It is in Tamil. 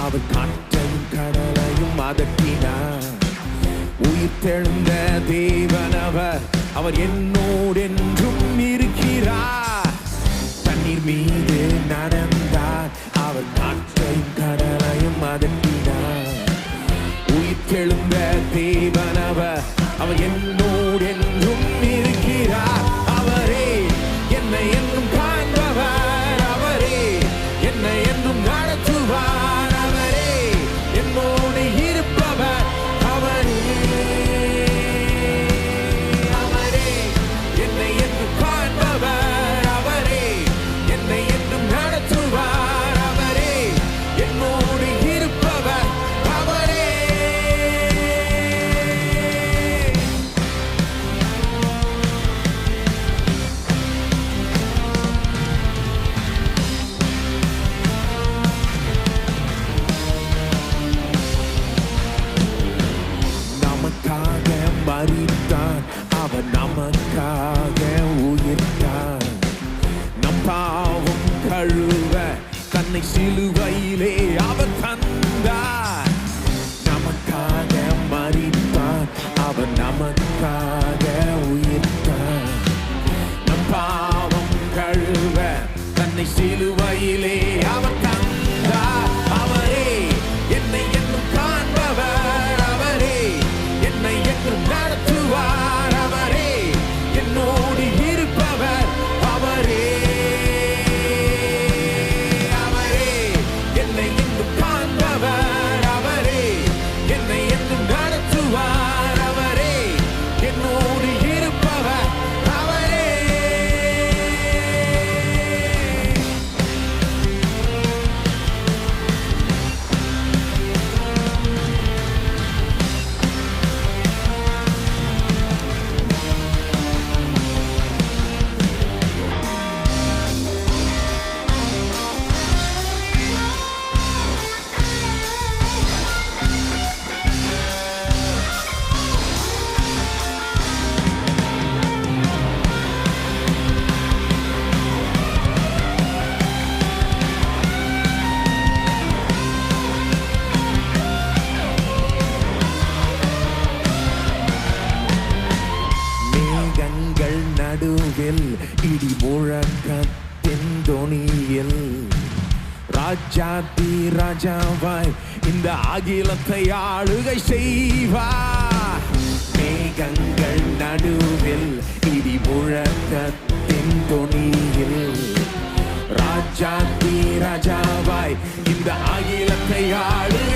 அவர் காற்றையும் கடலையும் அதட்டினார். உயிர் தெழுந்த தேவனவர், அவர் என்னோடு என்றும் இருக்கிறார். தண்ணீர் மீது நடந்தார், அவர் காற்றையும் கடலையும் அதட்டினார். உயிர் தெழுந்த தேவனவர், அவர் என்னோடு என்றும் இருக்கிறார். அவரே என்னை என்றும் காண்பவர், அவரே என்னை என்றும் நடத்துவார். அவரே என்னோடு இருப்பவர், அவரே அவரே என்னை என்றும் காண்பவர், அவரே என்னை என்றும் நடத்துவார். அவரே என்னோடு இருப்பவர், அவரே. நமக்காக மரித்தார், அவர் நமக்காக உயிர்த்தார். நம் பாவம் கழுவ தன்னை சிலுவையிலே அவர் தந்தார். நமக்காக மரித்தார், அவர் நமக்காக உயிர்த்தார். நம் பாவம் கழுவ தன்னை சிலுவையிலே அவர் தந்தார். அவரே என்னை என்றும் காண்பவர், அவரே என்னை என்றும் நடத்துவார். அவரே என்னோடு இருப்பவர், அவரே அவரே என்னை என்றும் காண்பவர். அவரே என்னை என்றும் நடத்துவார். அவரே என்னோடு இருப்பவர், அவரே. மேகங்கள் நடுவில் இடி முழக்கத்தின் தொனியில் ராஜாதி ராஜாவாய் இந்த அகிலத்தை ஆளுகை செய்வார். மேகங்கள் நடுவில் இடி முழக்கத்தின் தொனியில் ராஜாதி ராஜாவாய் இந்த அகிலத்தை ஆளுகை